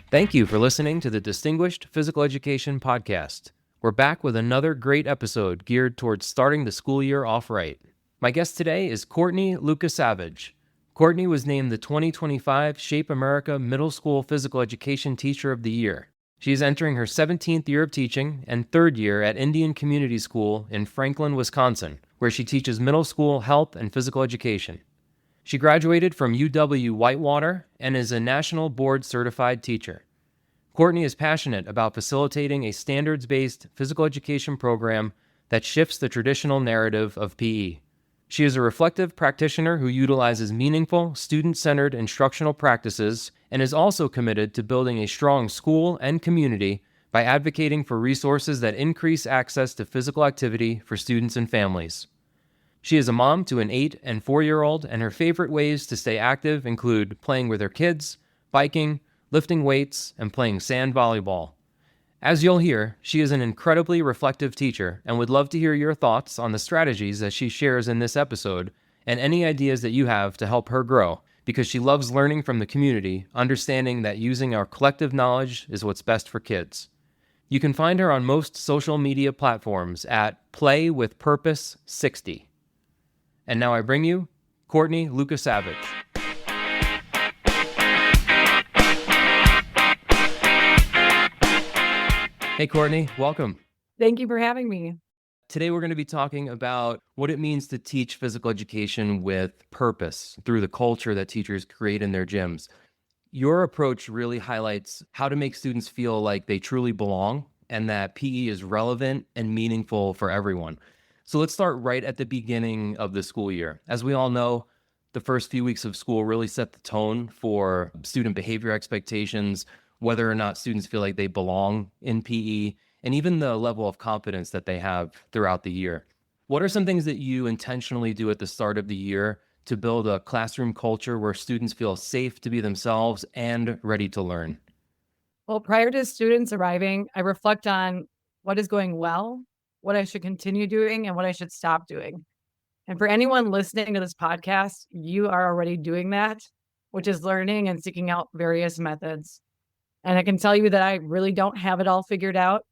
Thank you for listening to the Distinguished Physical Education Podcast. We're back with another great episode geared towards starting the school year off right. My guest today is Courtney Lukasavitz. Courtney was named the 2025 Shape America Middle School Physical Education Teacher of the Year. She is entering her 17th year of teaching and third year at Indian Community School in Franklin, Wisconsin, where she teaches middle school health and physical education. She graduated from UW Whitewater and is a national board certified teacher. Courtney is passionate about facilitating a standards-based physical education program that shifts the traditional narrative of PE. She is a reflective practitioner who utilizes meaningful, student-centered instructional practices and is also committed to building a strong school and community by advocating for resources that increase access to physical activity for students and families. She is a mom to an 8- and 4-year-old, and her favorite ways to stay active include playing with her kids, biking, lifting weights, and playing sand volleyball. As you'll hear, she is an incredibly reflective teacher and would love to hear your thoughts on the strategies that she shares in this episode and any ideas that you have to help her grow, because she loves learning from the community, understanding that using our collective knowledge is what's best for kids. You can find her on most social media platforms at PlayWithPurpose60. And now I bring you Courtney Lukasavitz. Hey, Courtney, welcome. Thank you for having me. Today, we're going to be talking about what it means to teach physical education with purpose through the culture that teachers create in their gyms. Your approach really highlights how to make students feel like they truly belong and that PE is relevant and meaningful for everyone. So let's start right at the beginning of the school year. As we all know, the first few weeks of school really set the tone for student behavior expectations, whether or not students feel like they belong in PE, and even the level of confidence that they have throughout the year. What are some things that you intentionally do at the start of the year to build a classroom culture where students feel safe to be themselves and ready to learn? Well, prior to students arriving, I reflect on what is going well, what I should continue doing, and what I should stop doing. And for anyone listening to this podcast, you are already doing that, which is learning and seeking out various methods. And I can tell you that I really don't have it all figured out.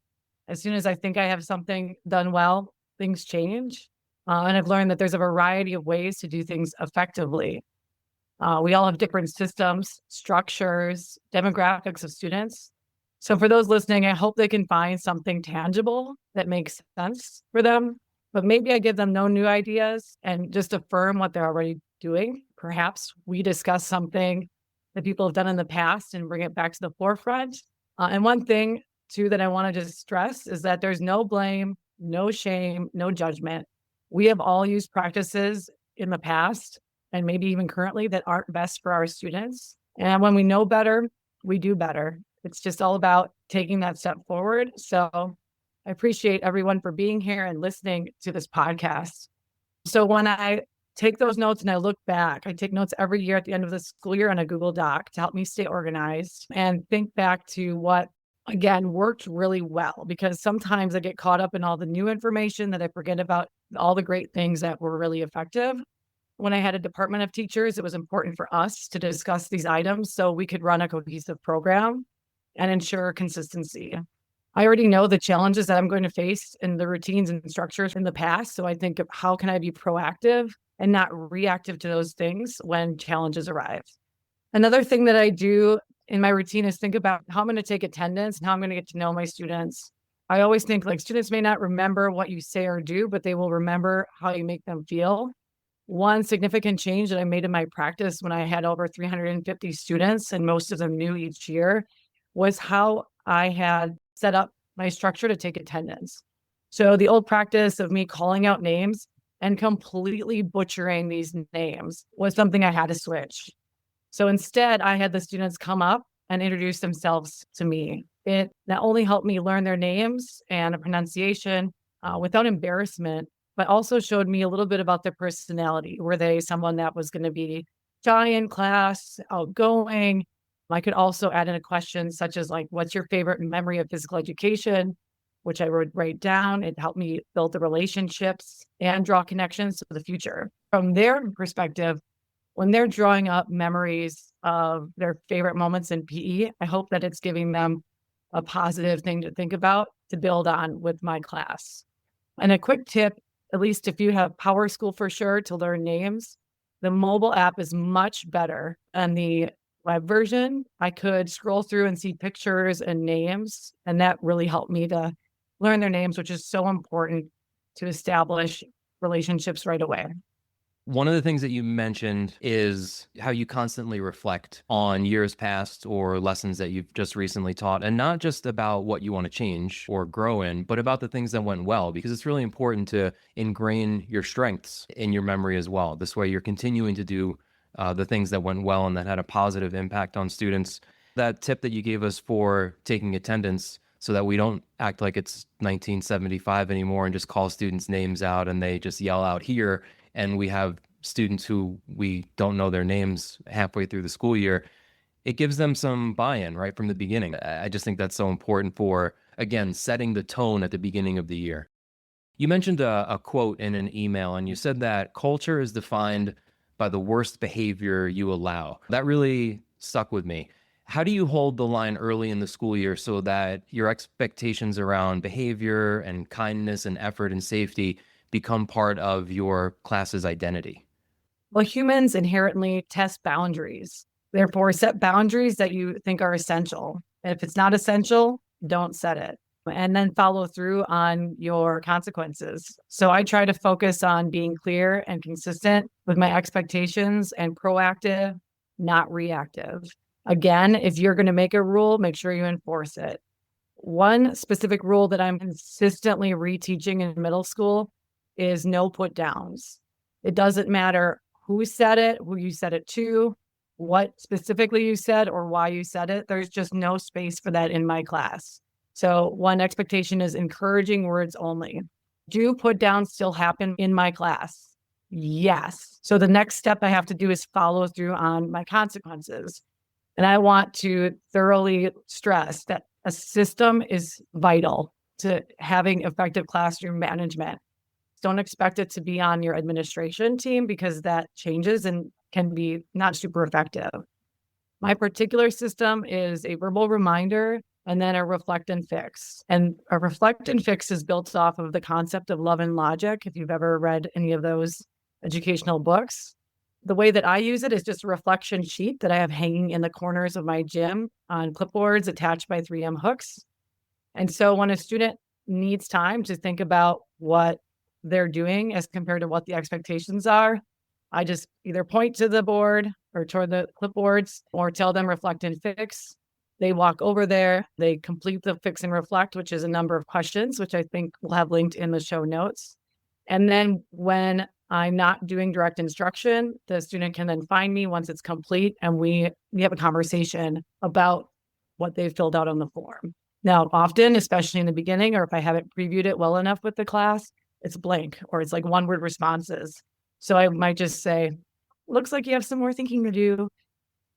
As soon as I think I have something done well, things change. And I've learned that there's a variety of ways to do things effectively. We all have different systems, structures, demographics of students. So for those listening, I hope they can find something tangible that makes sense for them. But maybe I give them no new ideas and just affirm what they're already doing. Perhaps we discuss something that people have done in the past and bring it back to the forefront. And one thing, too, that I want to just stress is that there's no blame, no shame, no judgment. We have all used practices in the past and maybe even currently that aren't best for our students. And when we know better, we do better. It's just all about taking that step forward. So I appreciate everyone for being here and listening to this podcast. So when I take those notes and I look back, I take notes every year at the end of the school year on a Google Doc to help me stay organized and think back to what, again, worked really well, because sometimes I get caught up in all the new information that I forget about all the great things that were really effective. When I had a department of teachers, it was important for us to discuss these items so we could run a cohesive program and ensure consistency. I already know the challenges that I'm going to face in the routines and structures in the past. So I think of how can I be proactive and not reactive to those things when challenges arrive. Another thing that I do in my routine is think about how I'm going to take attendance and how I'm going to get to know my students. I always think like students may not remember what you say or do, but they will remember how you make them feel. One significant change that I made in my practice when I had over 350 students and most of them new each year was how I had set up my structure to take attendance. So the old practice of me calling out names and completely butchering these names was something I had to switch. So instead, I had the students come up and introduce themselves to me. It not only helped me learn their names and the pronunciation without embarrassment, but also showed me a little bit about their personality. Were they someone that was going to be shy in class, outgoing? I could also add in a question such as like, what's your favorite memory of physical education? Which I would write down. It helped me build the relationships and draw connections to the future. From their perspective, when they're drawing up memories of their favorite moments in PE, I hope that it's giving them a positive thing to think about to build on with my class. And a quick tip, at least if you have Power School for sure to learn names, the mobile app is much better. And the web version, I could scroll through and see pictures and names. And that really helped me to learn their names, which is so important to establish relationships right away. One of the things that you mentioned is how you constantly reflect on years past or lessons that you've just recently taught, and not just about what you want to change or grow in, but about the things that went well, because it's really important to ingrain your strengths in your memory as well. This way you're continuing to do the things that went well and that had a positive impact on students. That tip that you gave us for taking attendance so that we don't act like it's 1975 anymore and just call students' names out and they just yell out here, and we have students who we don't know their names halfway through the school year, it gives them some buy-in right from the beginning. I just think that's so important for, again, setting the tone at the beginning of the year. You mentioned a quote in an email, and you said that culture is defined by the worst behavior you allow. That really stuck with me. How do you hold the line early in the school year so that your expectations around behavior and kindness and effort and safety become part of your class's identity? Well, humans inherently test boundaries. Therefore, set boundaries that you think are essential. And if it's not essential, don't set it. And then follow through on your consequences. So I try to focus on being clear and consistent with my expectations and proactive, not reactive. Again, if you're going to make a rule, make sure you enforce it. One specific rule that I'm consistently reteaching in middle school is no put downs. It doesn't matter who said it, who you said it to, what specifically you said, or why you said it. There's just no space for that in my class. So one expectation is encouraging words only. Do put downs still happen in my class? Yes. So the next step I have to do is follow through on my consequences. And I want to thoroughly stress that a system is vital to having effective classroom management. Don't expect it to be on your administration team because that changes and can be not super effective. My particular system is a verbal reminder and then a reflect and fix. And a reflect and fix is built off of the concept of love and logic. If you've ever read any of those educational books, the way that I use it is just a reflection sheet that I have hanging in the corners of my gym on clipboards attached by 3M hooks. And so when a student needs time to think about what they're doing as compared to what the expectations are, I just either point to the board or toward the clipboards or tell them reflect and fix. They walk over there, they complete the fix and reflect, which is a number of questions, which I think we'll have linked in the show notes. And then when I'm not doing direct instruction, the student can then find me once it's complete and we have a conversation about what they've filled out on the form. Now, often, especially in the beginning, or if I haven't previewed it well enough with the class, it's blank or it's like one word responses. So I might just say, looks like you have some more thinking to do.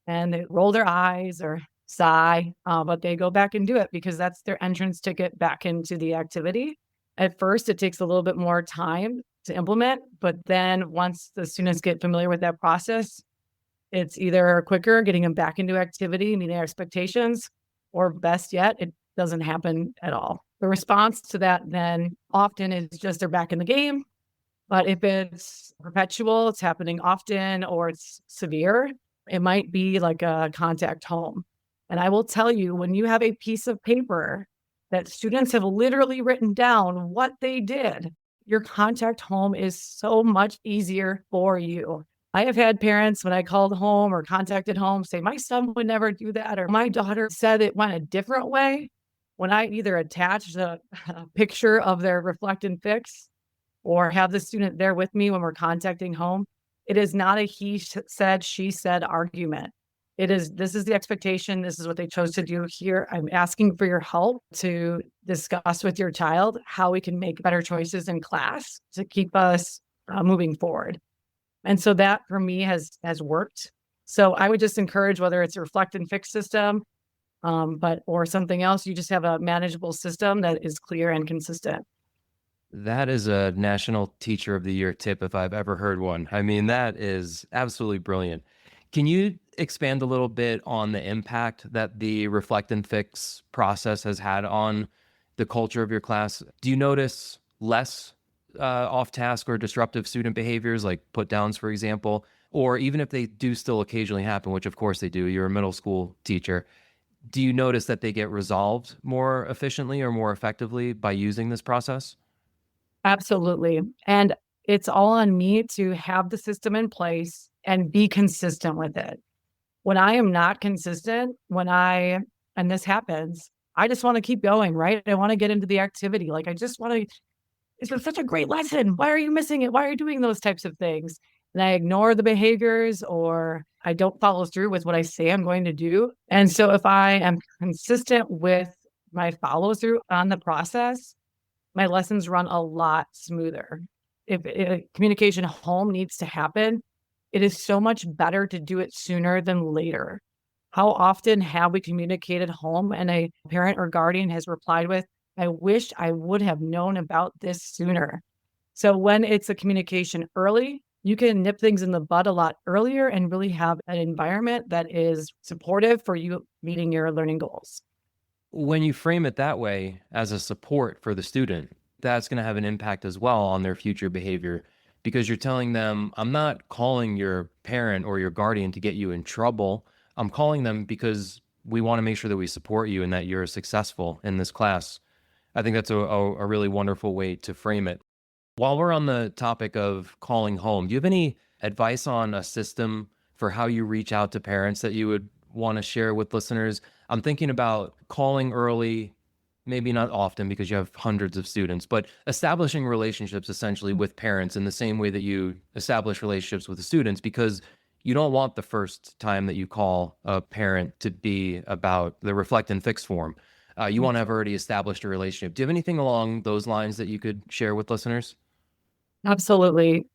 And they roll their eyes or sigh, but they go back and do it because that's their entrance ticket back into the activity. At first, it takes a little bit more time to implement, but then once the students get familiar with that process, it's either quicker getting them back into activity, meeting their expectations, or best yet, it doesn't happen at all. The response to that then often is just they're back in the game. But if it's perpetual, it's happening often, or it's severe, it might be like a contact home. And I will tell you, when you have a piece of paper that students have literally written down what they did, your contact home is so much easier for you. I have had parents, when I called home or contacted home, say, my son would never do that, or my daughter said it went a different way. When I either attach a picture of their reflect and fix or have the student there with me when we're contacting home, it is not a he said, she said argument. It is, this is the expectation. This is what they chose to do here. I'm asking for your help to discuss with your child how we can make better choices in class to keep us moving forward. And so that for me has worked. So I would just encourage, whether it's a reflect and fix system, or something else, you just have a manageable system that is clear and consistent. That is a National Teacher of the Year tip if I've ever heard one. I mean, that is absolutely brilliant. Can you expand a little bit on the impact that the reflect and fix process has had on the culture of your class? Do you notice less off task or disruptive student behaviors like put downs, for example? Or even if they do still occasionally happen, which of course they do, you're a middle school teacher, do you notice that they get resolved more efficiently or more effectively by using this process? Absolutely. And it's all on me to have the system in place and be consistent with it. When I am not consistent, and this happens, I just want to keep going, right? I want to get into the activity. Like, I just want to, it's been such a great lesson. Why are you missing it? Why are you doing those types of things? And I ignore the behaviors or I don't follow through with what I say I'm going to do. And so if I am consistent with my follow through on the process, my lessons run a lot smoother. If communication home needs to happen, it is so much better to do it sooner than later. How often have we communicated home and a parent or guardian has replied with, I wish I would have known about this sooner. So when it's a communication early, you can nip things in the bud a lot earlier and really have an environment that is supportive for you meeting your learning goals. When you frame it that way as a support for the student, that's going to have an impact as well on their future behavior because you're telling them, I'm not calling your parent or your guardian to get you in trouble. I'm calling them because we want to make sure that we support you and that you're successful in this class. I think that's a really wonderful way to frame it. While we're on the topic of calling home, do you have any advice on a system for how you reach out to parents that you would want to share with listeners? I'm thinking about calling early, maybe not often because you have hundreds of students, but establishing relationships essentially with parents in the same way that you establish relationships with the students because you don't want the first time that you call a parent to be about the reflect and fix form. You want to have already established a relationship. Do you have anything along those lines that you could share with listeners? Absolutely.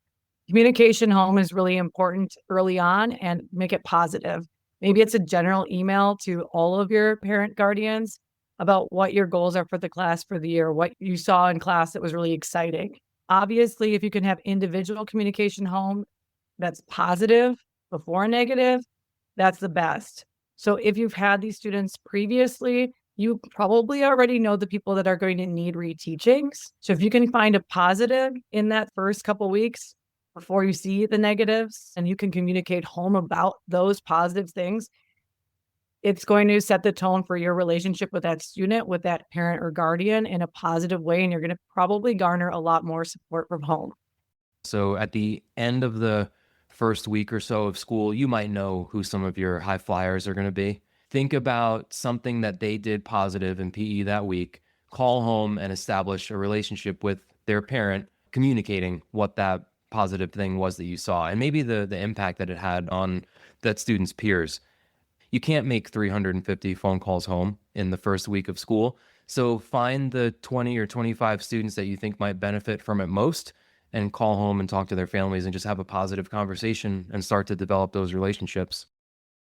Communication home is really important early on and make it positive. Maybe it's a general email to all of your parent guardians about what your goals are for the class for the year, what you saw in class that was really exciting. Obviously, if you can have individual communication home that's positive before negative, that's the best. So if you've had these students previously, you probably already know the people that are going to need reteachings. So if you can find a positive in that first couple weeks before you see the negatives and you can communicate home about those positive things, it's going to set the tone for your relationship with that student, with that parent or guardian in a positive way. And you're going to probably garner a lot more support from home. So at the end of the first week or so of school, you might know who some of your high flyers are going to be. Think about something that they did positive in PE that week. Call home and establish a relationship with their parent, communicating what that positive thing was that you saw and maybe the impact that it had on that student's peers. You can't make 350 phone calls home in the first week of school. So find the 20 or 25 students that you think might benefit from it most and call home and talk to their families and just have a positive conversation and start to develop those relationships.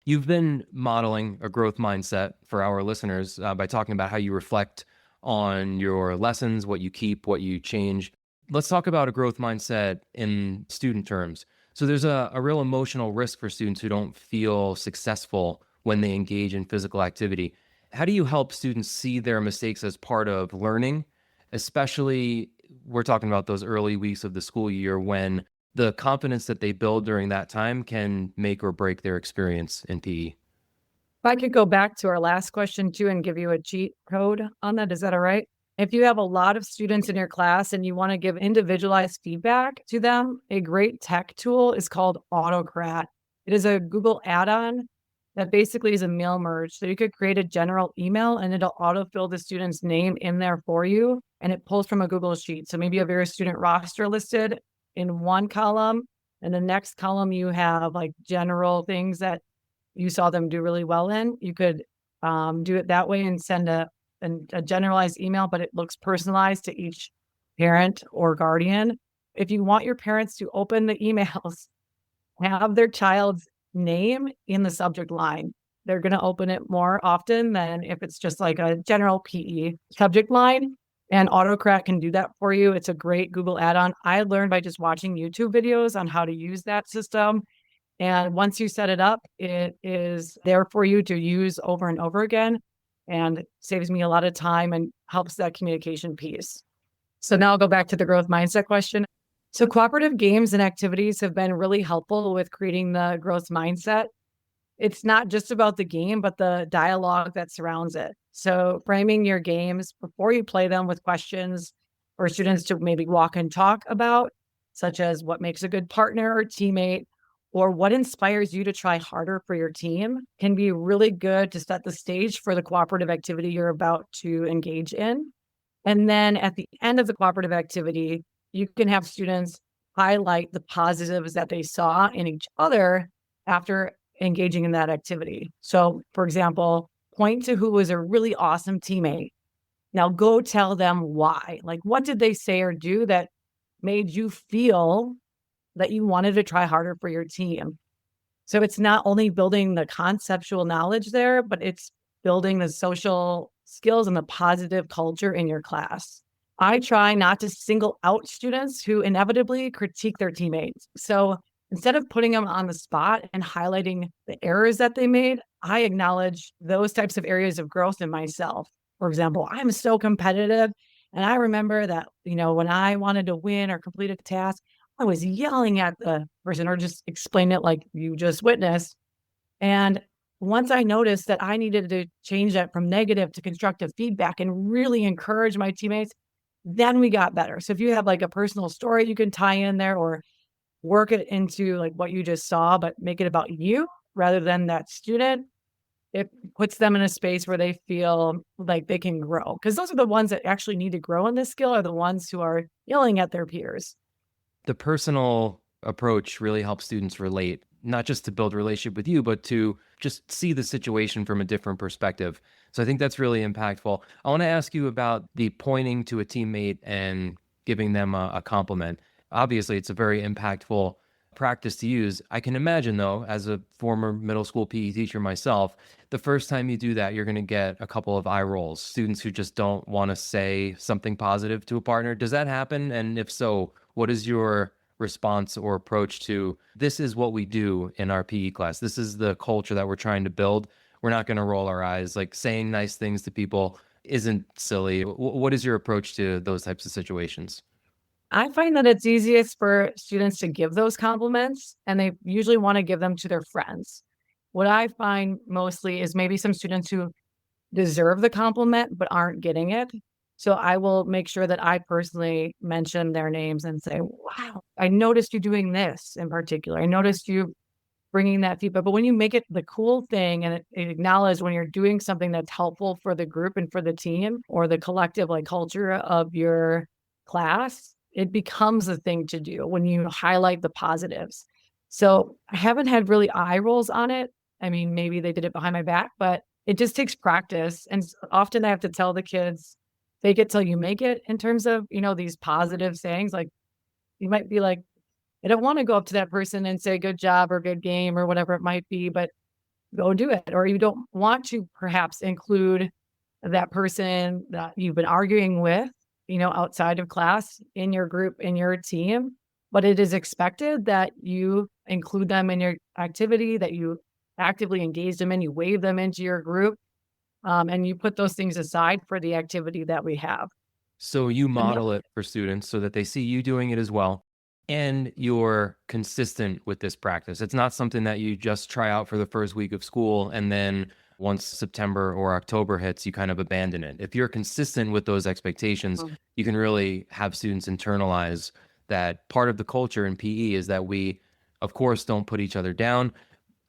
You've been modeling a growth mindset for our listeners by talking about how you reflect on your lessons, what you keep, what you change. Let's talk about a growth mindset in student terms. So there's a real emotional risk for students who don't feel successful when they engage in physical activity. How do you help students see their mistakes as part of learning, especially we're talking about those early weeks of the school year when the confidence that they build during that time can make or break their experience in PE? If I could go back to our last question too and give you a cheat code on that, is that all right? If you have a lot of students in your class and you want to give individualized feedback to them, a great tech tool is called Autocrat. It is a Google add-on that basically is a mail merge. So you could create a general email and it'll autofill the student's name in there for you. And it pulls from a Google sheet. So maybe you have your student roster listed in one column. And the next column, you have like general things that you saw them do really well in. You could do it that way and send a generalized email, but it looks personalized to each parent or guardian. If you want your parents to open the emails, have their child's name in the subject line. They're going to open it more often than if it's just like a general PE subject line. And Autocrat can do that for you. It's a great Google add-on. I learned by just watching YouTube videos on how to use that system. And once you set it up, it is there for you to use over and over again, and saves me a lot of time and helps that communication piece. So now I'll go back to the growth mindset question. So cooperative games and activities have been really helpful with creating the growth mindset. It's not just about the game, but the dialogue that surrounds it. So framing your games before you play them with questions for students to maybe walk and talk about, such as what makes a good partner or teammate, or what inspires you to try harder for your team, can be really good to set the stage for the cooperative activity you're about to engage in. And then at the end of the cooperative activity, you can have students highlight the positives that they saw in each other after engaging in that activity. So, for example, point to who was a really awesome teammate. Now go tell them why. Like, what did they say or do that made you feel that you wanted to try harder for your team? So it's not only building the conceptual knowledge there, but it's building the social skills and the positive culture in your class. I try not to single out students who inevitably critique their teammates. So instead of putting them on the spot and highlighting the errors that they made, I acknowledge those types of areas of growth in myself. For example, I'm so competitive. And I remember that, when I wanted to win or complete a task, I was yelling at the person or just explain it like you just witnessed. And once I noticed that I needed to change that from negative to constructive feedback and really encourage my teammates, then we got better. So if you have like a personal story you can tie in there, or work it into like what you just saw, but make it about you rather than that student, it puts them in a space where they feel like they can grow. Because those are the ones that actually need to grow in this skill, are the ones who are yelling at their peers. The personal approach really helps students relate, not just to build a relationship with you, but to just see the situation from a different perspective. So I think that's really impactful. I want to ask you about the pointing to a teammate and giving them a compliment. Obviously, it's a very impactful practice to use. I can imagine, though, as a former middle school PE teacher myself, the first time you do that, you're going to get a couple of eye rolls, students who just don't want to say something positive to a partner. Does that happen? And if so, what is your response or approach to, this is what we do in our PE class? This is the culture that we're trying to build. We're not going to roll our eyes. Like, saying nice things to people isn't silly. What is your approach to those types of situations? I find that it's easiest for students to give those compliments, and they usually want to give them to their friends. What I find mostly is maybe some students who deserve the compliment but aren't getting it. So I will make sure that I personally mention their names and say, wow, I noticed you doing this in particular. I noticed you bringing that feedback. But when you make it the cool thing and it acknowledge when you're doing something that's helpful for the group and for the team or the collective like culture of your class, it becomes a thing to do when you highlight the positives. So I haven't had really eye rolls on it. I mean, maybe they did it behind my back, but it just takes practice. And often I have to tell the kids, fake it till you make it, in terms of, these positive sayings. Like, you might be like, I don't want to go up to that person and say good job or good game or whatever it might be, but go do it. Or you don't want to perhaps include that person that you've been arguing with, outside of class, in your group, in your team. But it is expected that you include them in your activity, that you actively engage them in, you wave them into your group, and you put those things aside for the activity that we have. So you And the model it for students so that they see you doing it as well. And you're consistent with this practice. It's not something that you just try out for the first week of school and then once September or October hits, you kind of abandon it. If you're consistent with those expectations, Mhm. you can really have students internalize that part of the culture in PE is that we, of course, don't put each other down.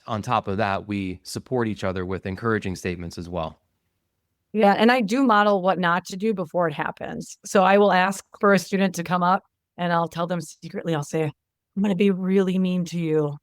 On top of that, we support each other with encouraging statements as well. Yeah, and I do model what not to do before it happens. So I will ask for a student to come up and I'll tell them secretly, I'll say, I'm going to be really mean to you.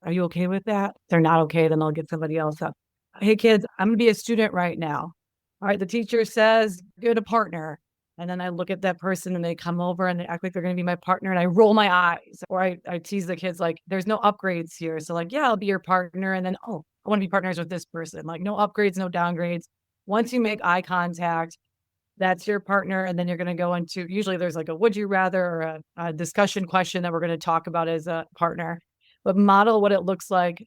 Are you okay with that? If they're not okay, then I'll get somebody else up. Hey, kids, I'm going to be a student right now. All right, the teacher says, get a partner. And then I look at that person and they come over and they act like they're going to be my partner. And I roll my eyes, or I tease the kids like, there's no upgrades here. So, like, yeah, I'll be your partner. And then, oh, I want to be partners with this person. Like, no upgrades, no downgrades. Once you make eye contact, That's your partner. And then you're going to go into, usually there's like a would you rather or a discussion question that we're going to talk about as a partner, but model what it looks like.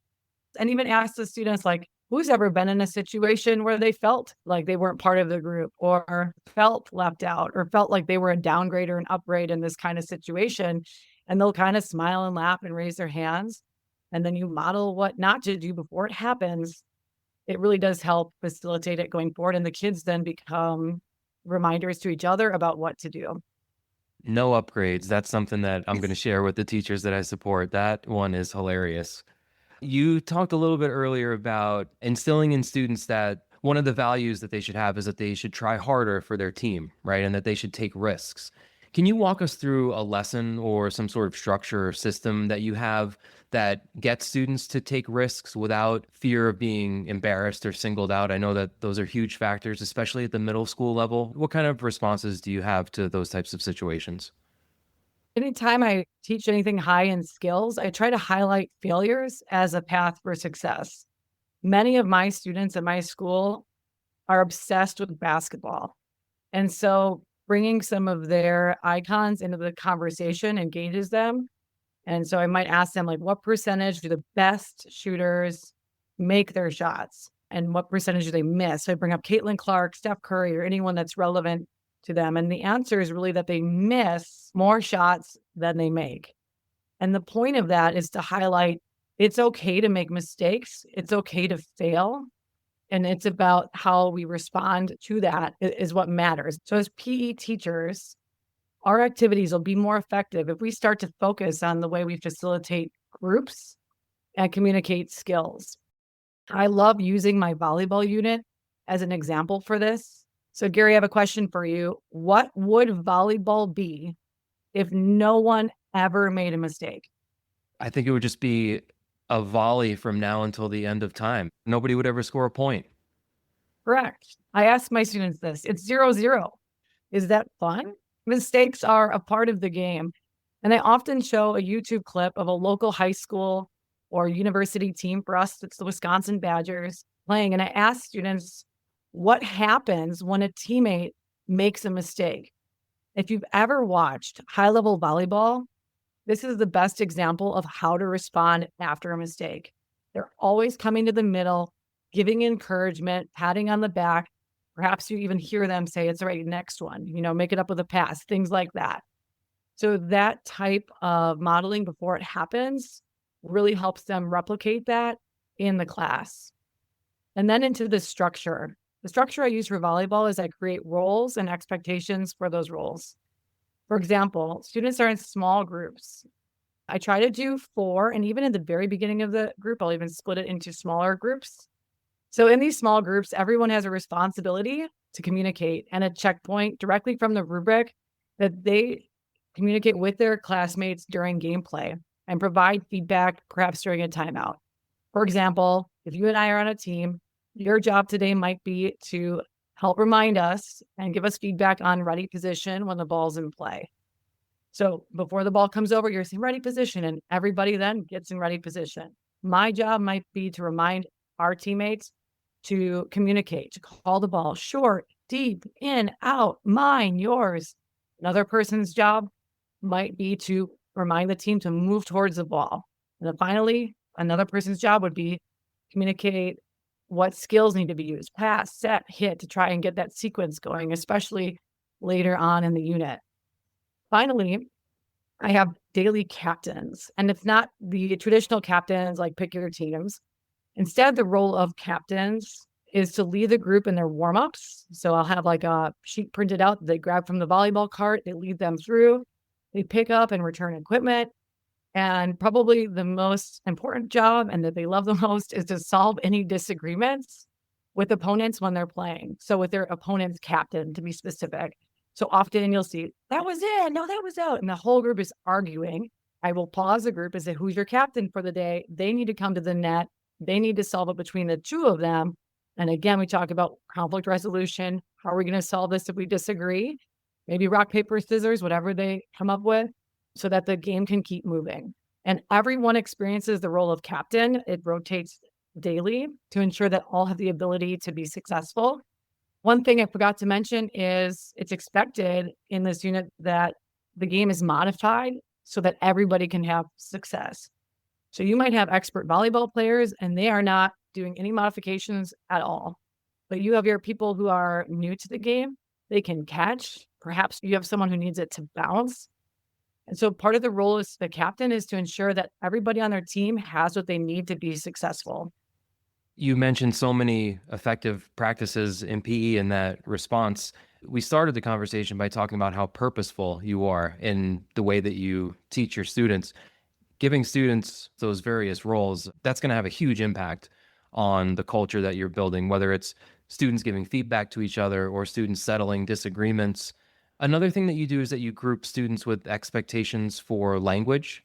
And even ask the students, like, who's ever been in a situation where they felt like they weren't part of the group or felt left out or felt like they were a downgrade or an upgrade in this kind of situation. And they'll kind of smile and laugh and raise their hands. And then you model what not to do before it happens. It really does help facilitate it going forward. And the kids then become reminders to each other about what to do. No upgrades. That's something that I'm going to share with the teachers that I support. That one is hilarious. You talked a little bit earlier about instilling in students that one of the values that they should have is that they should try harder for their team, right? And that they should take risks. Can you walk us through a lesson or some sort of structure or system that you have that gets students to take risks without fear of being embarrassed or singled out? I know that those are huge factors, especially at the middle school level. What kind of responses do you have to those types of situations? Anytime I teach anything high in skills, I try to highlight failures as a path for success. Many of my students at my school are obsessed with basketball. And so bringing some of their icons into the conversation engages them. And so I might ask them, like, what percentage do the best shooters make their shots? And what percentage do they miss? So I bring up Caitlin Clark, Steph Curry, or anyone that's relevant to them. And the answer is really that they miss more shots than they make. And the point of that is to highlight it's okay to make mistakes. It's okay to fail. And it's about how we respond to that is what matters. So as PE teachers, our activities will be more effective if we start to focus on the way we facilitate groups and communicate skills. I love using my volleyball unit as an example for this. So Gary, I have a question for you. What would volleyball be if no one ever made a mistake? I think it would just be a volley from now until the end of time. Nobody would ever score a point. Correct. I ask my students this. It's 0-0. Is that fun? Mistakes are a part of the game. And I often show a YouTube clip of a local high school or university team. For us, it's the Wisconsin Badgers playing. And I ask students, what happens when a teammate makes a mistake? If you've ever watched high-level volleyball, this is the best example of how to respond after a mistake. They're always coming to the middle, giving encouragement, patting on the back. Perhaps you even hear them say, it's all right, next one, make it up with a pass, things like that. So that type of modeling before it happens really helps them replicate that in the class. And then into the structure. The structure I use for volleyball is I create roles and expectations for those roles. For example, students are in small groups. I try to do 4, and even in the very beginning of the group, I'll even split it into smaller groups. So in these small groups, everyone has a responsibility to communicate and a checkpoint directly from the rubric that they communicate with their classmates during gameplay and provide feedback, perhaps during a timeout. For example, if you and I are on a team, your job today might be to help remind us and give us feedback on ready position when the ball's in play. So before the ball comes over, you're saying ready position, and everybody then gets in ready position. My job might be to remind our teammates to communicate, to call the ball short, deep, in, out, mine, yours. Another person's job might be to remind the team to move towards the ball. And then finally, another person's job would be communicate what skills need to be used, pass, set, hit, to try and get that sequence going, especially later on in the unit. Finally, I have daily captains, and it's not the traditional captains like pick your teams. Instead, the role of captains is to lead the group in their warm-ups. So I'll have like a sheet printed out that they grab from the volleyball cart, they lead them through, they pick up and return equipment. And probably the most important job and that they love the most is to solve any disagreements with opponents when they're playing. So with their opponent's captain, to be specific. So often you'll see, that was in, no, that was out. And the whole group is arguing. I will pause the group and say, who's your captain for the day? They need to come to the net. They need to solve it between the two of them. And again, we talk about conflict resolution. How are we going to solve this if we disagree? Maybe rock, paper, scissors, whatever they come up with, so that the game can keep moving. And everyone experiences the role of captain. It rotates daily to ensure that all have the ability to be successful. One thing I forgot to mention is it's expected in this unit that the game is modified so that everybody can have success. So you might have expert volleyball players and they are not doing any modifications at all. But you have your people who are new to the game, they can catch. Perhaps you have someone who needs it to bounce. And so part of the role as the captain is to ensure that everybody on their team has what they need to be successful. You mentioned so many effective practices in PE in that response. We started the conversation by talking about how purposeful you are in the way that you teach your students. Giving students those various roles, that's going to have a huge impact on the culture that you're building, whether it's students giving feedback to each other or students settling disagreements. Another thing that you do is that you group students with expectations for language.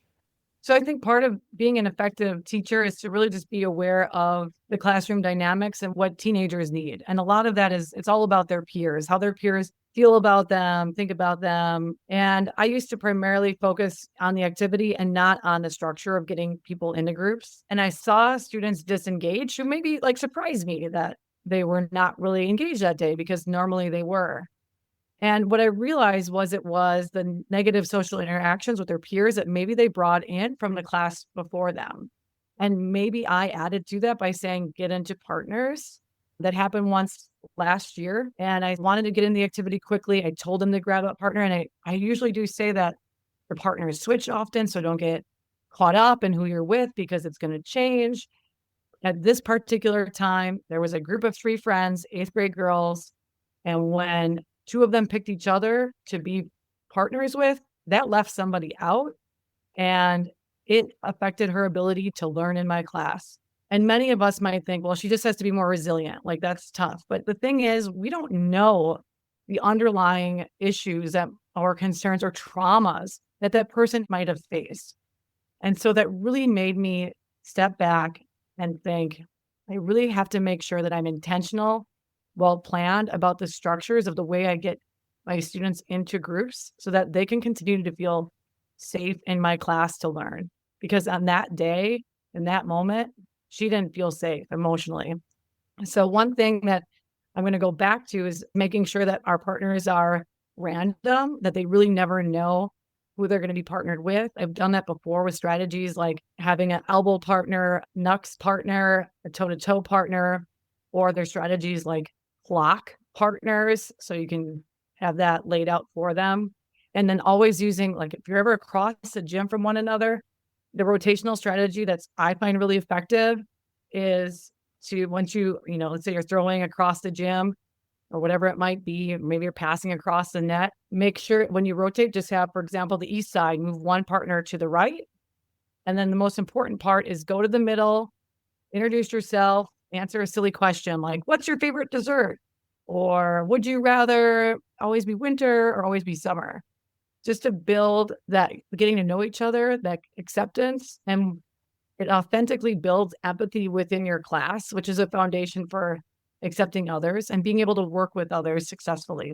So I think part of being an effective teacher is to really just be aware of the classroom dynamics and what teenagers need. And a lot of that is it's all about their peers, how their peers feel about them, think about them. And I used to primarily focus on the activity and not on the structure of getting people into groups. And I saw students disengage who maybe like surprised me that they were not really engaged that day because normally they were. And what I realized was it was the negative social interactions with their peers that maybe they brought in from the class before them. And maybe I added to that by saying, get into partners. That happened once last year. And I wanted to get in the activity quickly. I told them to grab a partner. And I usually do say that the partners switch often. So don't get caught up in who you're with because it's going to change. At this particular time, there was a group of 3 friends, 8th grade girls. And when 2 of them picked each other to be partners with, that left somebody out, and it affected her ability to learn in my class. And many of us might think, well, she just has to be more resilient. Like, that's tough. But the thing is, we don't know the underlying issues that or concerns or traumas that that person might have faced. And so that really made me step back and think, I really have to make sure that I'm intentional, well planned about the structures of the way I get my students into groups so that they can continue to feel safe in my class to learn. Because on that day, in that moment, she didn't feel safe emotionally. So one thing that I'm going to go back to is making sure that our partners are random, that they really never know who they're going to be partnered with. I've done that before with strategies like having an elbow partner, knucks partner, a toe-to-toe partner, or their strategies like clock partners. So you can have that laid out for them. And then always using, like, if you're ever across the gym from one another, the rotational strategy that's I find really effective is to once let's say you're throwing across the gym or whatever it might be, maybe you're passing across the net, make sure when you rotate, just have, for example, the east side, move one partner to the right. And then the most important part is go to the middle, introduce yourself, answer a silly question like, what's your favorite dessert? Or would you rather always be winter or always be summer? Just to build that getting to know each other, that acceptance, and it authentically builds empathy within your class, which is a foundation for accepting others and being able to work with others successfully.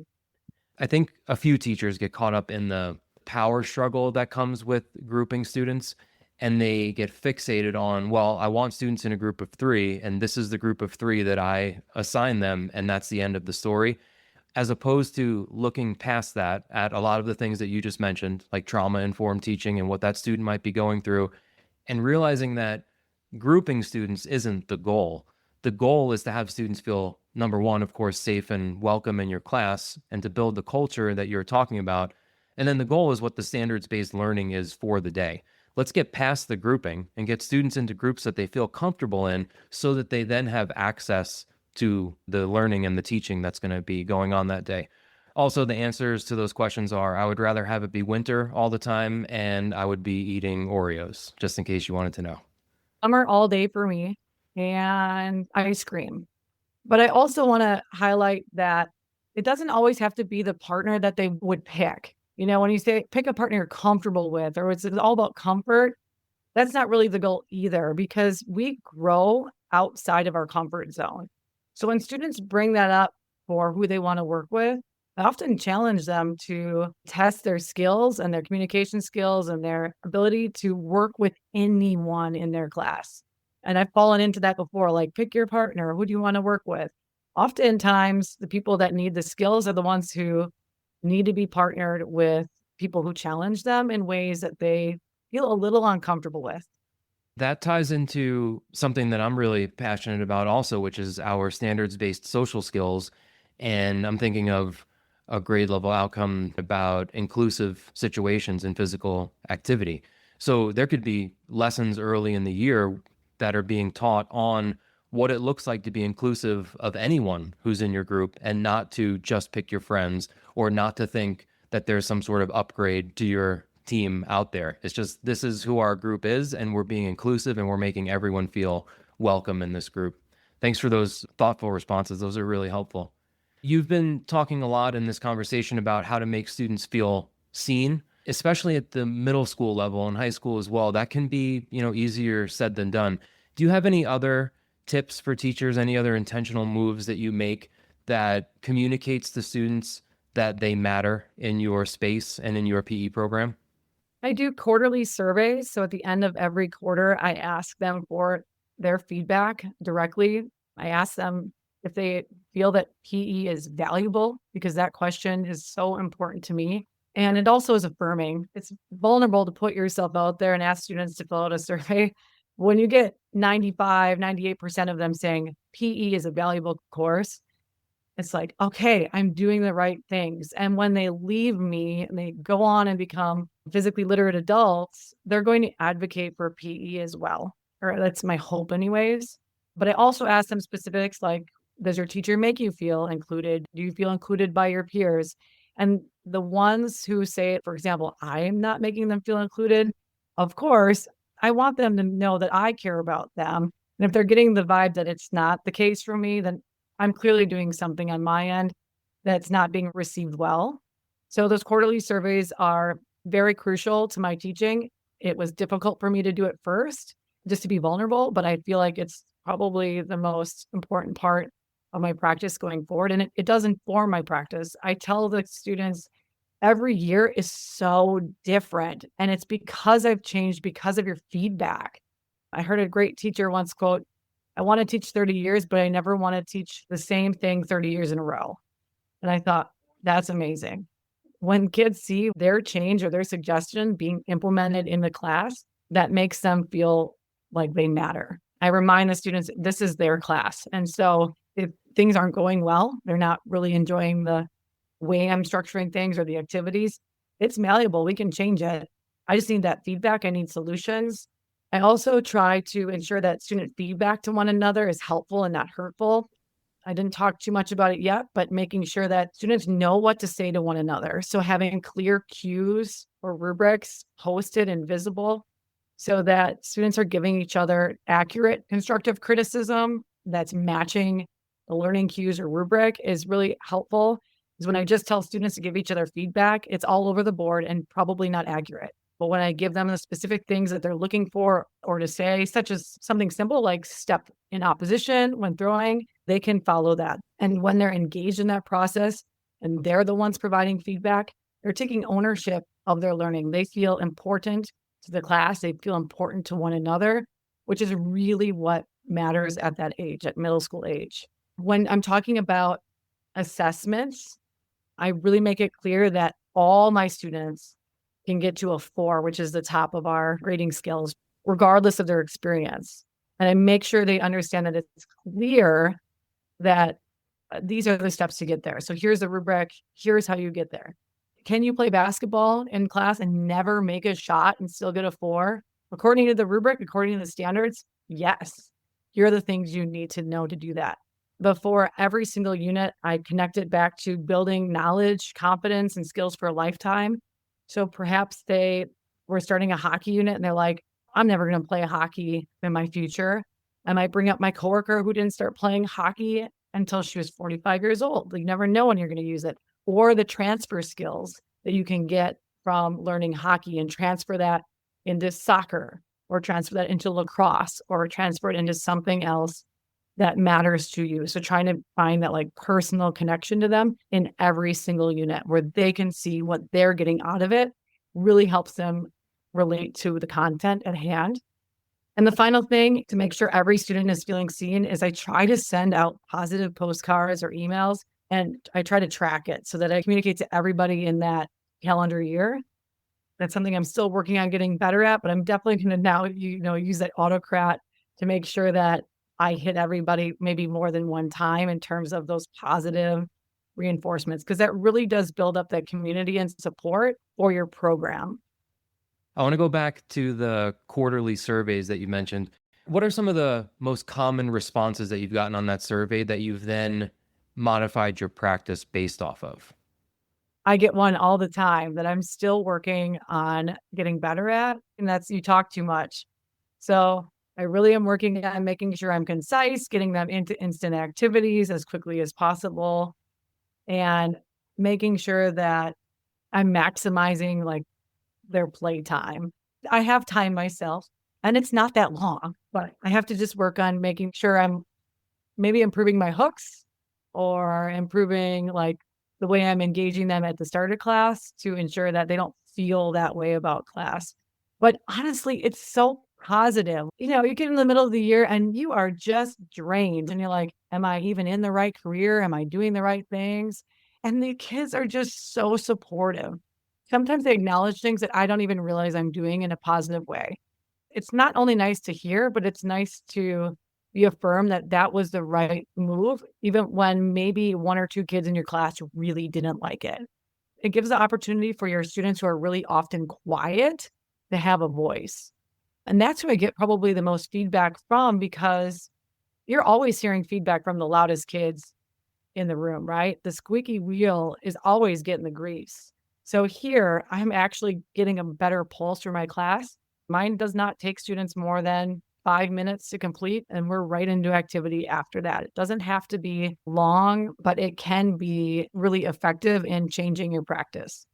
I think a few teachers get caught up in the power struggle that comes with grouping students, and they get fixated on, well, I want students in a group of 3, and this is the group of 3 that I assign them, and that's the end of the story, as opposed to looking past that at a lot of the things that you just mentioned, like trauma-informed teaching and what that student might be going through, and realizing that grouping students isn't the goal. The goal is to have students feel, number one, of course, safe and welcome in your class and to build the culture that you're talking about. And then the goal is what the standards-based learning is for the day. Let's get past the grouping and get students into groups that they feel comfortable in so that they then have access to the learning and the teaching that's going to be going on that day. Also, the answers to those questions are, I would rather have it be winter all the time, and I would be eating Oreos, just in case you wanted to know. Summer all day for me and ice cream. But I also want to highlight that it doesn't always have to be the partner that they would pick. When you say pick a partner you're comfortable with, or it's all about comfort, that's not really the goal either, because we grow outside of our comfort zone. So when students bring that up for who they want to work with, I often challenge them to test their skills and their communication skills and their ability to work with anyone in their class. And I've fallen into that before, like pick your partner. Who do you want to work with? Oftentimes, the people that need the skills are the ones who need to be partnered with people who challenge them in ways that they feel a little uncomfortable with. That ties into something that I'm really passionate about also, which is our standards-based social skills. And I'm thinking of a grade level outcome about inclusive situations in physical activity. So there could be lessons early in the year that are being taught on what it looks like to be inclusive of anyone who's in your group and not to just pick your friends or not to think that there's some sort of upgrade to your team out there. It's just this is who our group is, and we're being inclusive and we're making everyone feel welcome in this group. Thanks for those thoughtful responses. Those are really helpful. You've been talking a lot in this conversation about how to make students feel seen, especially at the middle school level and high school as well. That can be, easier said than done. Do you have any other tips for teachers, any other intentional moves that you make that communicates to students that they matter in your space and in your PE program? I do quarterly surveys. So at the end of every quarter, I ask them for their feedback directly. I ask them if they feel that PE is valuable, because that question is so important to me. And it also is affirming. It's vulnerable to put yourself out there and ask students to fill out a survey. When you get 95, 98% of them saying PE is a valuable course, it's like, okay, I'm doing the right things. And when they leave me and they go on and become physically literate adults, they're going to advocate for PE as well. Or that's my hope, anyways. But I also ask them specifics like, does your teacher make you feel included? Do you feel included by your peers? And the ones who say, for example, I am not making them feel included, of course, I want them to know that I care about them. And if they're getting the vibe that it's not the case for me, then I'm clearly doing something on my end that's not being received well. So those quarterly surveys are very crucial to my teaching. It was difficult for me to do it first, just to be vulnerable, but I feel like it's probably the most important part of my practice going forward. And it does inform my practice. I tell the students every year is so different. And it's because I've changed because of your feedback. I heard a great teacher once quote, I want to teach 30 years, but I never want to teach the same thing 30 years in a row. And I thought, that's amazing. When kids see their change or their suggestion being implemented in the class, that makes them feel like they matter. I remind the students this is their class. And so if things aren't going well, they're not really enjoying the way I'm structuring things or the activities, it's malleable. We can change it. I just need that feedback. I need solutions. I also try to ensure that student feedback to one another is helpful and not hurtful. I didn't talk too much about it yet, but making sure that students know what to say to one another. So having clear cues or rubrics posted and visible so that students are giving each other accurate constructive criticism that's matching the learning cues or rubric is really helpful. Is when I just tell students to give each other feedback, it's all over the board and probably not accurate. But when I give them the specific things that they're looking for or to say, such as something simple like step in opposition when throwing, they can follow that. And when they're engaged in that process and they're the ones providing feedback, they're taking ownership of their learning. They feel important to the class. They feel important to one another, which is really what matters at that age, at middle school age. When I'm talking about assessments, I really make it clear that all my students can get to a 4, which is the top of our grading scales, regardless of their experience. And I make sure they understand that it's clear that these are the steps to get there. So here's the rubric. Here's how you get there. Can you play basketball in class and never make a shot and still get a 4? According to the rubric, according to the standards, yes. Here are the things you need to know to do that. Before every single unit, I connect it back to building knowledge, confidence, and skills for a lifetime. So perhaps they were starting a hockey unit and they're like, I'm never going to play hockey in my future. I might bring up my coworker who didn't start playing hockey until she was 45 years old. You never know when you're going to use it. Or the transfer skills that you can get from learning hockey and transfer that into soccer or transfer that into lacrosse or transfer it into something else that matters to you. So trying to find that like personal connection to them in every single unit where they can see what they're getting out of it really helps them relate to the content at hand. And the final thing to make sure every student is feeling seen is I try to send out positive postcards or emails, and I try to track it so that I communicate to everybody in that calendar year. That's something I'm still working on getting better at, but I'm definitely going to now, use that autocrat to make sure that I hit everybody maybe more than one time in terms of those positive reinforcements, because that really does build up that community and support for your program. I want to go back to the quarterly surveys that you mentioned. What are some of the most common responses that you've gotten on that survey that you've then modified your practice based off of? I get one all the time that I'm still working on getting better at, and that's you talk too much. So I really am working on making sure I'm concise, getting them into instant activities as quickly as possible, and making sure that I'm maximizing like their playtime. I have time myself, and it's not that long, but I have to just work on making sure I'm maybe improving my hooks or improving like the way I'm engaging them at the start of class to ensure that they don't feel that way about class. But honestly, it's so positive. You get in the middle of the year and you are just drained and you're like, am I even in the right career? Am I doing the right things? And the kids are just so supportive. Sometimes they acknowledge things that I don't even realize I'm doing in a positive way. It's not only nice to hear, but it's nice to be affirmed that that was the right move, even when maybe one or two kids in your class really didn't like it. It gives the opportunity for your students who are really often quiet to have a voice. And that's who I get probably the most feedback from, because you're always hearing feedback from the loudest kids in the room, right? The squeaky wheel is always getting the grease. So here, I'm actually getting a better pulse for my class. Mine does not take students more than 5 minutes to complete, and we're right into activity after that. It doesn't have to be long, but it can be really effective in changing your practice.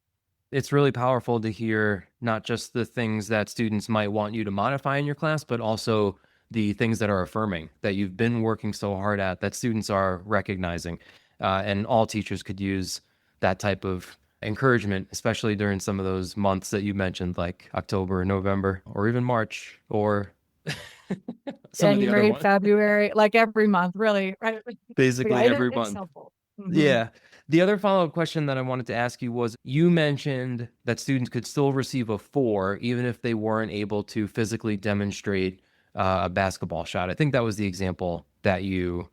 It's really powerful to hear not just the things that students might want you to modify in your class, but also the things that are affirming that you've been working so hard at that students are recognizing. And all teachers could use that type of encouragement, especially during some of those months that you mentioned, like October, November, or even March, or some of the other January, ones. February, like every month, really, right? But yeah, Basically every it's month. helpful. Mhm. Yeah. The other follow-up question that I wanted to ask you was, you mentioned that students could still receive a 4 even if they weren't able to physically demonstrate a basketball shot. I think that was the example that you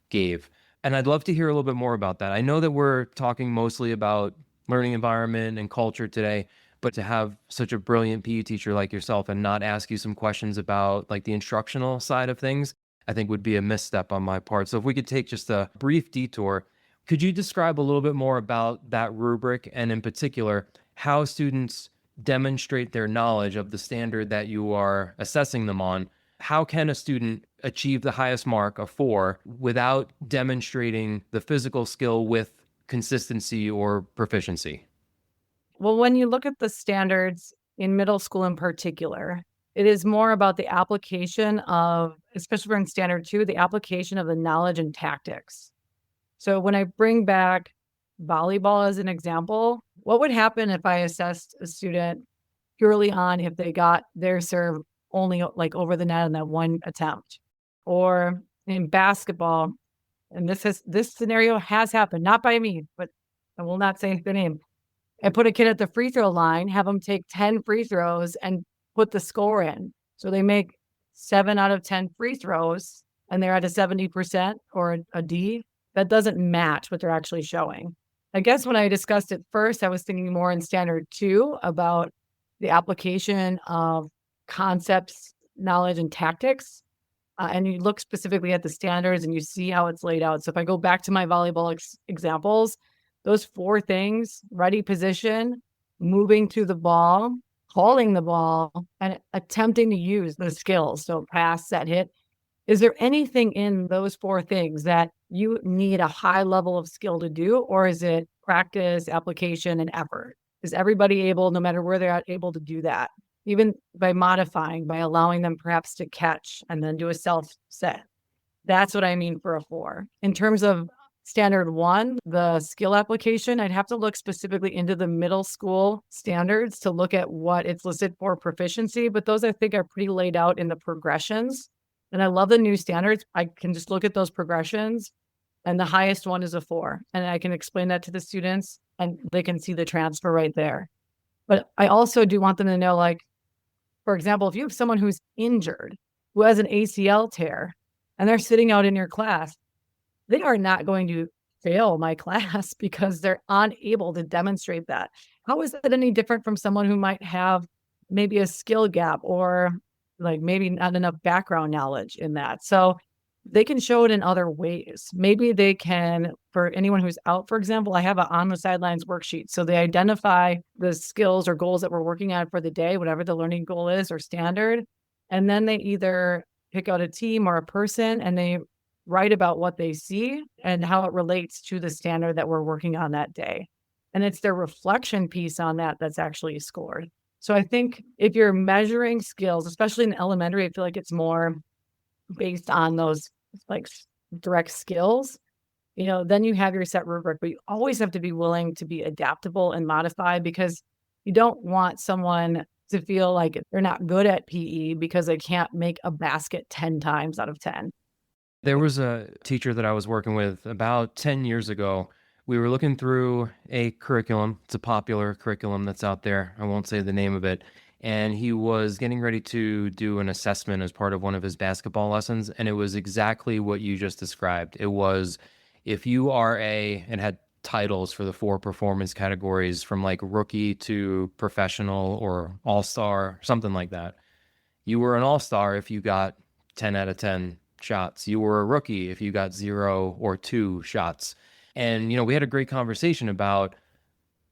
gave. And I'd love to hear a little bit more about that. I know that we're talking mostly about learning environment and culture today, but to have such a brilliant PE teacher like yourself and not ask you some questions about like the instructional side of things, I think would be a misstep on my part. So if we could take just a brief detour, could you describe a little bit more about that rubric and in particular how students demonstrate their knowledge of the standard that you are assessing them on? How can a student achieve the highest mark, a 4, without demonstrating the physical skill with consistency or proficiency? Well, when you look at the standards in middle school in particular, it is more about the application of, especially for in standard 2, the application of the knowledge and tactics. So when I bring back volleyball as an example, what would happen if I assessed a student purely on if they got their serve only like over the net in that one attempt? Or in basketball, and this scenario has happened, not by me, but I will not say the name. I put a kid at the free throw line, have them take 10 free throws and put the score in. So they make 7 out of 10 free throws and they're at a 70% or a D. That doesn't match what they're actually showing. I guess when I discussed it first, I was thinking more in standard 2 about the application of concepts, knowledge, and tactics. And you look specifically at the standards and you see how it's laid out. So if I go back to my volleyball examples, those 4 things: ready position, moving to the ball, holding the ball, and attempting to use those skills. So pass, set, hit. Is there anything in those 4 things that you need a high level of skill to do, or is it practice, application, and effort? Is everybody able, no matter where they're at, able to do that? Even by modifying, by allowing them perhaps to catch and then do a self set. That's what I mean for a 4. In terms of standard 1, the skill application, I'd have to look specifically into the middle school standards to look at what it's listed for proficiency, but those I think are pretty laid out in the progressions. And I love the new standards. I can just look at those progressions, and the highest one is a 4. And I can explain that to the students and they can see the transfer right there. But I also do want them to know, like, for example, if you have someone who's injured, who has an ACL tear, and they're sitting out in your class, they are not going to fail my class because they're unable to demonstrate that. How is that any different from someone who might have maybe a skill gap or like maybe not enough background knowledge in that? So they can show it in other ways. Maybe they can, for anyone who's out, for example, I have an on the sidelines worksheet. So they identify the skills or goals that we're working on for the day, whatever the learning goal is or standard. And then they either pick out a team or a person and they write about what they see and how it relates to the standard that we're working on that day. And it's their reflection piece on that that's actually scored. So I think if you're measuring skills, especially in elementary, I feel like it's more based on those like direct skills, then you have your set rubric, but you always have to be willing to be adaptable and modify because you don't want someone to feel like they're not good at PE because they can't make a basket 10 times out of 10. There was a teacher that I was working with about 10 years ago. We were looking through a curriculum. It's a popular curriculum that's out there. I won't say the name of it. And he was getting ready to do an assessment as part of one of his basketball lessons. And it was exactly what you just described. It was if you are and had titles for the 4 performance categories from like rookie to professional or all-star, something like that. You were an all-star if you got 10 out of 10 shots. You were a rookie if you got 0 or 2 shots. And, we had a great conversation about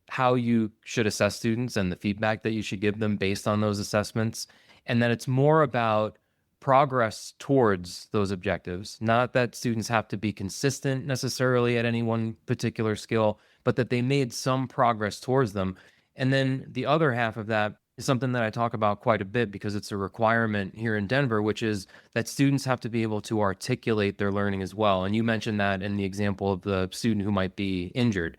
how you should assess students and the feedback that you should give them based on those assessments. And that it's more about progress towards those objectives, not that students have to be consistent necessarily at any one particular skill, but that they made some progress towards them. And then the other half of that is something that I talk about quite a bit because it's a requirement here in Denver, which is that students have to be able to articulate their learning as well. And you mentioned that in the example of the student who might be injured.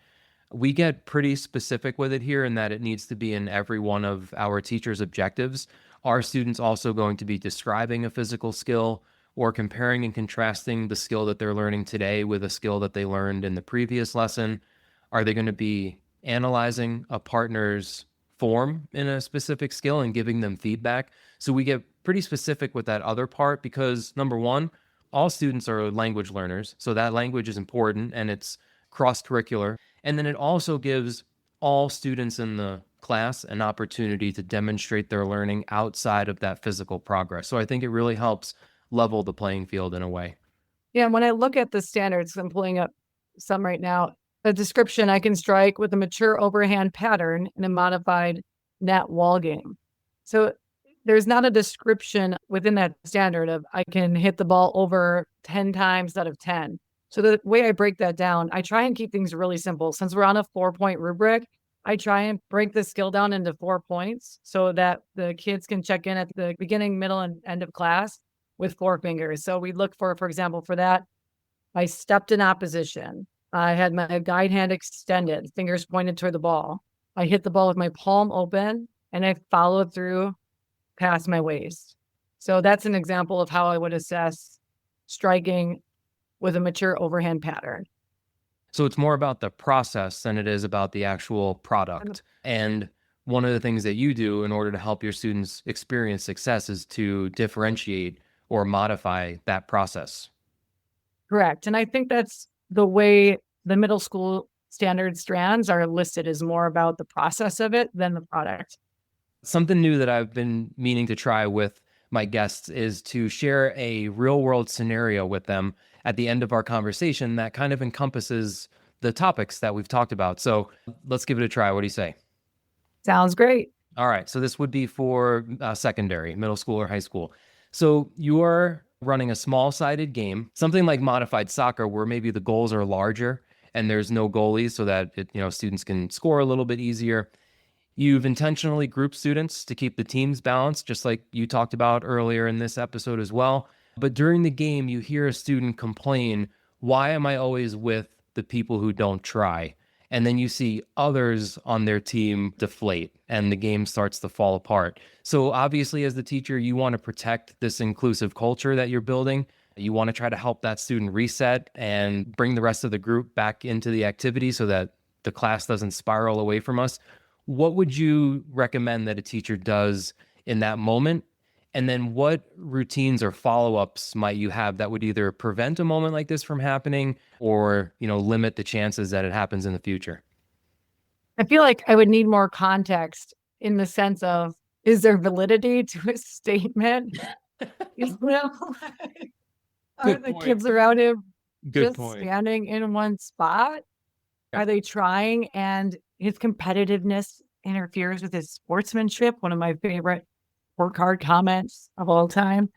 We get pretty specific with it here in that it needs to be in every one of our teachers' objectives. Are students also going to be describing a physical skill or comparing and contrasting the skill that they're learning today with a skill that they learned in the previous lesson? Are they going to be analyzing a partner's form in a specific skill and giving them feedback? So we get pretty specific with that other part because, number one, all students are language learners. So that language is important and it's cross-curricular. And then it also gives all students in the class an opportunity to demonstrate their learning outside of that physical progress. So I think it really helps level the playing field in a way. Yeah, when I look at the standards, I'm pulling up some right now. A description I can strike with a mature overhand pattern in a modified net wall game. So there's not a description within that standard of I can hit the ball over 10 times out of 10. So the way I break that down, I try and keep things really simple. Since we're on a 4-point rubric, I try and break the skill down into 4 points so that the kids can check in at the beginning, middle, and end of class with 4 fingers. So we look for example, for that, I stepped in opposition. I had my guide hand extended, fingers pointed toward the ball. I hit the ball with my palm open and I followed through past my waist. So that's an example of how I would assess striking with a mature overhand pattern. So it's more about the process than it is about the actual product. And one of the things that you do in order to help your students experience success is to differentiate or modify that process. Correct. And I think that's the way the middle school standard strands are listed, is more about the process of it than the product. Something new that I've been meaning to try with my guests is to share a real world scenario with them at the end of our conversation that kind of encompasses the topics that we've talked about. So let's give it a try. What do you say? Sounds great. All right. So this would be for secondary, middle school or high school. So you are running a small-sided game, something like modified soccer, where maybe the goals are larger and there's no goalies so that students can score a little bit easier. You've intentionally grouped students to keep the teams balanced, just like you talked about earlier in this episode as well. But during the game, you hear a student complain, why am I always with the people who don't try. And then you see others on their team deflate and the game starts to fall apart. So obviously, as the teacher, you want to protect this inclusive culture that you're building. You want to try to help that student reset and bring the rest of the group back into the activity so that the class doesn't spiral away from us. What would you recommend that a teacher does in that moment? And then what routines or follow-ups might you have that would either prevent a moment like this from happening or, limit the chances that it happens in the future? I feel like I would need more context in the sense of, is there validity to a statement? Like, are Good the point. kids around him Good just point. standing in one spot? Are they trying? And his competitiveness interferes with his sportsmanship, one of my favorite work hard comments of all time.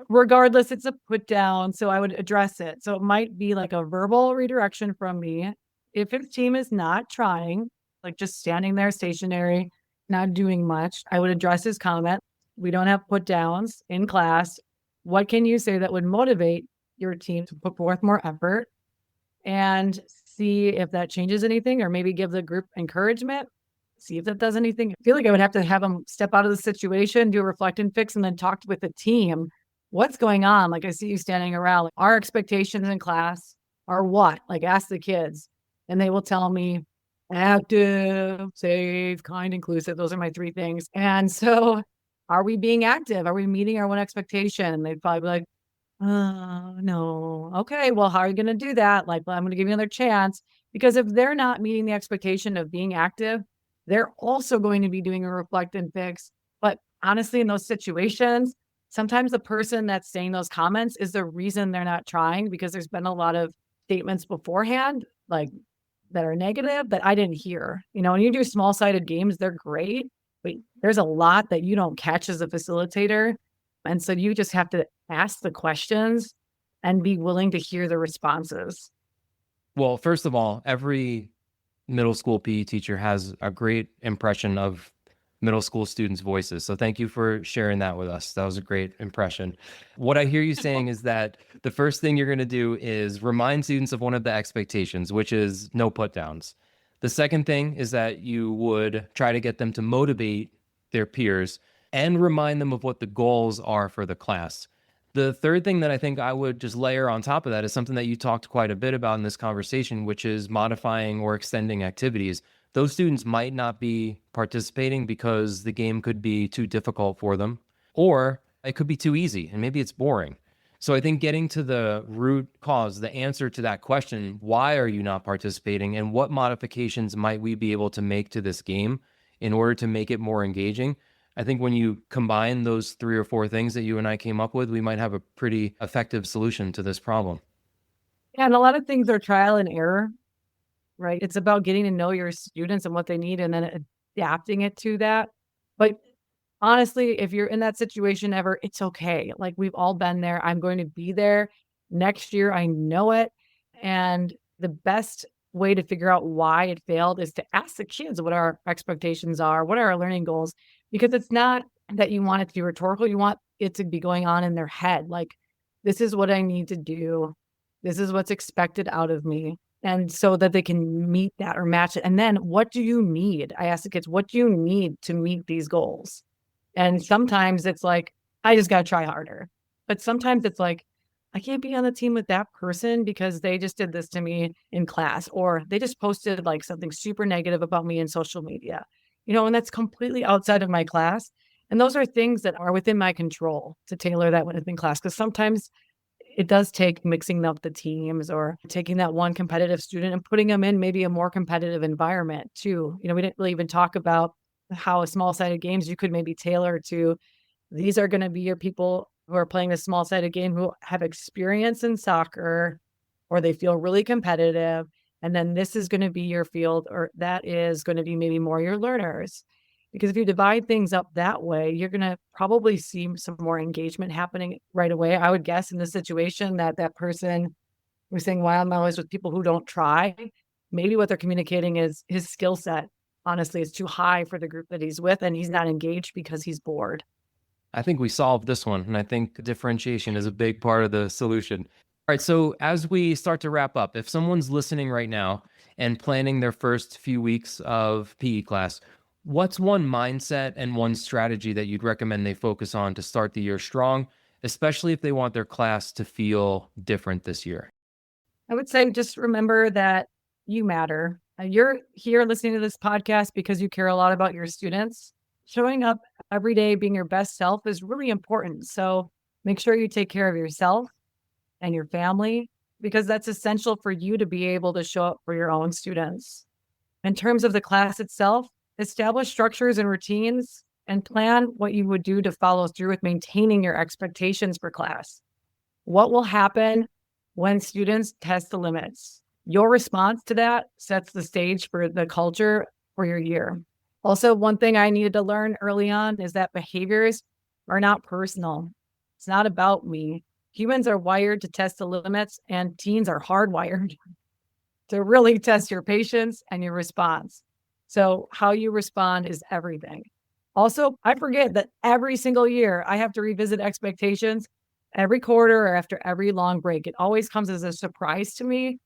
Regardless, it's a put down, so I would address it. So it might be like a verbal redirection from me. If his team is not trying, like just standing there stationary, not doing much, I would address his comment. We don't have put downs in class. What can you say that would motivate your team to put forth more effort? And see if that changes anything, or maybe give the group encouragement, see if that does anything. I feel like I would have to have them step out of the situation, do a reflect and fix, and then talk with the team. What's going on? Like, I see you standing around. Like, our expectations in class are what? Like, ask the kids, and they will tell me active, safe, kind, inclusive. Those are my three things. And so, are we being active? Are we meeting our one expectation? And they'd probably be like, no. Okay, well, how are you gonna do that? Like, well, I'm gonna give you another chance, because if they're not meeting the expectation of being active, they're also going to be doing a reflect and fix. But honestly, in those situations, sometimes the person that's saying those comments is the reason they're not trying, because there's been a lot of statements beforehand, like, that are negative that I didn't hear. When you do small-sided games, they're great, but there's a lot that you don't catch as a facilitator. And so you just have to ask the questions and be willing to hear the responses. Well, first of all, every middle school PE teacher has a great impression of middle school students' voices. So thank you for sharing that with us. That was a great impression. What I hear you saying is that the first thing you're going to do is remind students of one of the expectations, which is no put downs. The second thing is that you would try to get them to motivate their peers and remind them of what the goals are for the class. The third thing that I think I would just layer on top of that is something that you talked quite a bit about in this conversation, which is modifying or extending activities. Those students might not be participating because the game could be too difficult for them, or it could be too easy and maybe it's boring. So I think getting to the root cause, the answer to that question, why are you not participating and what modifications might we be able to make to this game in order to make it more engaging? I think when you combine those 3 or 4 things that you and I came up with, we might have a pretty effective solution to this problem. Yeah, and a lot of things are trial and error, right? It's about getting to know your students and what they need and then adapting it to that. But honestly, if you're in that situation ever, it's okay. Like, we've all been there. I'm going to be there next year. I know it. And the best way to figure out why it failed is to ask the kids what our expectations are, what are our learning goals, because it's not that you want it to be rhetorical. You want it to be going on in their head. Like, this is what I need to do. This is what's expected out of me. And so that they can meet that or match it. And then, what do you need? I ask the kids, what do you need to meet these goals? And sometimes it's like, I just got to try harder. But sometimes it's like, I can't be on the team with that person because they just did this to me in class, or they just posted like something super negative about me in social media, and that's completely outside of my class. And those are things that are within my control to tailor that within class. Because sometimes it does take mixing up the teams or taking that one competitive student and putting them in maybe a more competitive environment too. We didn't really even talk about how a small-sided games you could maybe tailor to, these are going to be your people who are playing this small-sided game who have experience in soccer, or they feel really competitive. And then this is going to be your field, or that is going to be maybe more your learners. Because if you divide things up that way, you're going to probably see some more engagement happening right away. I would guess in the situation that person was saying, why I'm always with people who don't try, maybe what they're communicating is his skill set, honestly, is too high for the group that he's with, and he's not engaged because he's bored. I think we solved this one, and I think differentiation is a big part of the solution. All right, so as we start to wrap up, if someone's listening right now and planning their first few weeks of PE class, what's one mindset and one strategy that you'd recommend they focus on to start the year strong, especially if they want their class to feel different this year? I would say just remember that you matter. You're here listening to this podcast because you care a lot about your students. Showing up every day, being your best self is really important. So make sure you take care of yourself and your family because that's essential for you to be able to show up for your own students. In terms of the class itself, establish structures and routines and plan what you would do to follow through with maintaining your expectations for class. What will happen when students test the limits? Your response to that sets the stage for the culture for your year. Also, one thing I needed to learn early on is that behaviors are not personal. It's not about me. Humans are wired to test the limits, and teens are hardwired to really test your patience and your response. So, how you respond is everything. Also, I forget that every single year I have to revisit expectations every quarter or after every long break. It always comes as a surprise to me,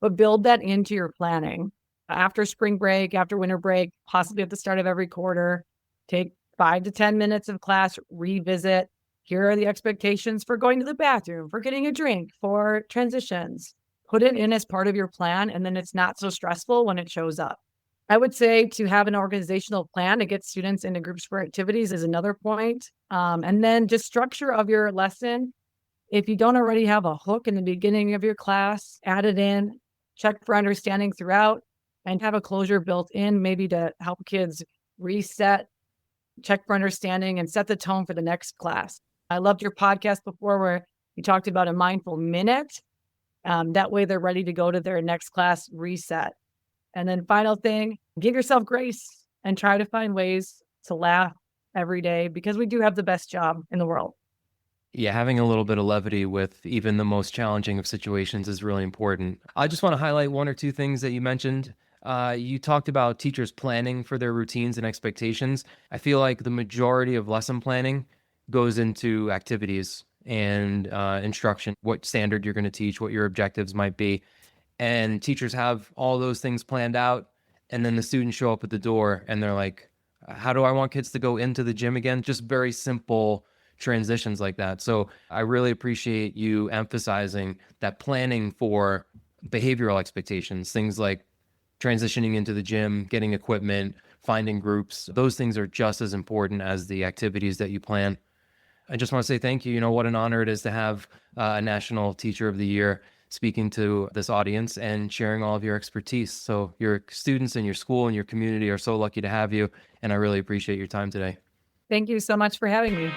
but build that into your planning. After spring break, after winter break, possibly at the start of every quarter, take 5 to 10 minutes of class, revisit. Here are the expectations for going to the bathroom, for getting a drink, for transitions. Put it in as part of your plan, and then it's not so stressful when it shows up. I would say to have an organizational plan to get students into group sport activities is another point. And then just structure of your lesson. If you don't already have a hook in the beginning of your class, add it in, check for understanding throughout, and have a closure built in, maybe to help kids reset, check for understanding, and set the tone for the next class. I loved your podcast before where you talked about a mindful minute. That way they're ready to go to their next class reset. And then final thing, give yourself grace and try to find ways to laugh every day because we do have the best job in the world. Yeah, having a little bit of levity with even the most challenging of situations is really important. I just want to highlight one or two things that you mentioned. You talked about teachers planning for their routines and expectations. I feel like the majority of lesson planning goes into activities and instruction, what standard you're going to teach, what your objectives might be. And teachers have all those things planned out. And then the students show up at the door and they're like, how do I want kids to go into the gym again? Just very simple transitions like that. So I really appreciate you emphasizing that planning for behavioral expectations, things like transitioning into the gym, getting equipment, finding groups. Those things are just as important as the activities that you plan. I just want to say thank you. You know, what an honor it is to have a National Teacher of the Year speaking to this audience and sharing all of your expertise. So your students and your school and your community are so lucky to have you. And I really appreciate your time today. Thank you so much for having me.